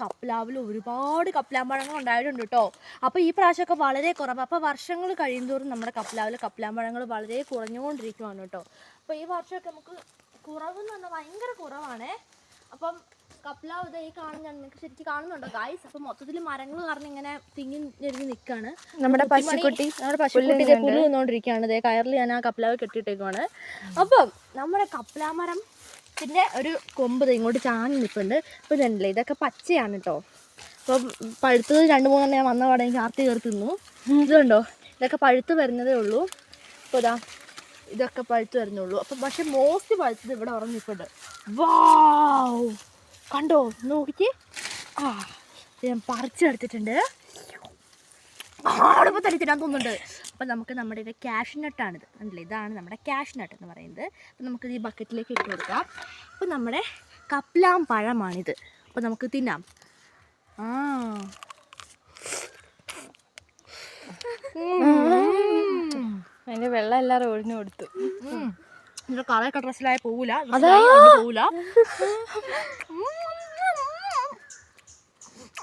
കപ്ലാവിൽ ഒരുപാട് കപ്ലാമ്പഴങ്ങൾ ഉണ്ടായിട്ടുണ്ട് കേട്ടോ. അപ്പോൾ ഈ പ്രാവശ്യമൊക്കെ വളരെ കുറവ്. അപ്പോൾ വർഷങ്ങൾ കഴിയുന്തോറും നമ്മുടെ കപ്ലാവിൽ കപ്ലാമ്പഴങ്ങൾ വളരെ കുറഞ്ഞുകൊണ്ടിരിക്കുകയാണ് കേട്ടോ. അപ്പോൾ ഈ വർഷമൊക്കെ നമുക്ക് കുറവെന്ന് പറഞ്ഞാൽ ഭയങ്കര കുറവാണേ. അപ്പം കപ്ലാവ് ഈ കാണുന്ന നിങ്ങൾക്ക് ശരിക്കും കാണുന്നുണ്ടോ ഗായ്സ്? അപ്പം മൊത്തത്തിൽ മരങ്ങൾ കാരണം ഇങ്ങനെ തിങ്ങി ഞെരുങ്ങി നിൽക്കുകയാണ്. നമ്മുടെ പശുക്കുട്ടി പുല്ല് നിന്നുകൊണ്ടിരിക്കുകയാണ്. ഇതേ കയറിൽ ഞാൻ ആ കപ്ലാവ് കെട്ടിയിട്ടേക്കുവാണ്. അപ്പം നമ്മുടെ കപ്ലാമരം പിന്നെ ഒരു കൊമ്പ് ഇങ്ങോട്ട് ചാഞ്ഞ് നിൽപ്പുണ്ട്. ഇപ്പോൾ ഇതുണ്ടല്ലേ, ഇതൊക്കെ പച്ചയാണ് കേട്ടോ. അപ്പം പഴുത്തത് 2-3 ഞാൻ വന്ന പാടെ എനിക്ക് ആർത്തി കയറി തിന്നു. ഇതുണ്ടോ, ഇതൊക്കെ പഴുത്ത് വരുന്നതേ ഉള്ളൂ. അപ്പോൾ ഇതൊക്കെ പഴുത്ത് വരുന്നുള്ളൂ. അപ്പം പക്ഷെ മോസ്റ്റ് പഴുത്തത് ഇവിടെ ഉറങ്ങിയിട്ടുണ്ട്. വാവ്, കണ്ടോ നോക്കിക്ക്. ഞാൻ പറിച്ചെടുത്തിട്ടുണ്ട്. കാണുമ്പോൾ തന്നെ തിന്നാൻ തോന്നുന്നുണ്ട്. അപ്പം നമുക്ക് നമ്മുടെ ഇത് ക്യാഷ് നട്ടാണിത്. കണ്ടില്ലേ, ഇതാണ് നമ്മുടെ ക്യാഷ് നട്ട് എന്ന് പറയുന്നത്. അപ്പം നമുക്കിത് ഈ ബക്കറ്റിലേക്ക് ഇട്ട് കൊടുക്കാം. അപ്പം നമ്മുടെ കപ്ലാം പഴമാണിത്. അപ്പം നമുക്ക് തിന്നാം. അതിൻ്റെ വെള്ളം എല്ലാവരും ഒഴിഞ്ഞു കൊടുത്തു. ഇതിൻ്റെ കളയൊക്കെ ഡ്രസ്സിലായ പോവില്ല.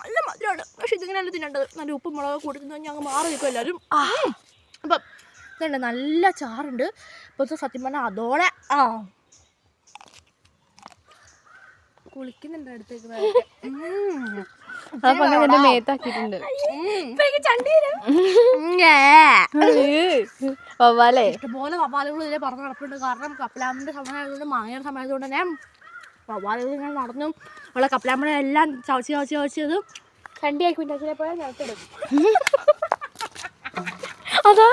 നല്ല മധുരമാണ്. പക്ഷെ ഇതിങ്ങനെ അല്ല തിന്നേണ്ടത്. നല്ല ഉപ്പും മുളക് കൂടി തിന്നു ഞങ്ങൾ മാറി നിൽക്കും എല്ലാവരും. അപ്പം ഇതുണ്ട്, നല്ല ചാറുണ്ട്. അപ്പോൾ സത്യം പറഞ്ഞാൽ അതോടെ കുളിക്കുന്നുണ്ട് അടുത്തേക്ക്. മേത്താക്കിയിട്ടുണ്ട്. ഇഷ്ടംപോലെ വവ്വാലുകൾ ഇതിലെ പറഞ്ഞു നടപ്പുണ്ട്. കാരണം കപ്ലാമിൻ്റെ സമയമായതുകൊണ്ട്, മാങ്ങയുടെ സമയമായതുകൊണ്ട് തന്നെ വവ്വാലുകൾ ഇങ്ങനെ നടന്നും ഉള്ള കപ്ലാമ്പഴം എല്ലാം ചവച്ചത് ചണ്ടിയാക്കി പിന്നാച്ചിലെ പോയാൽ നിലത്തിടും. അതാ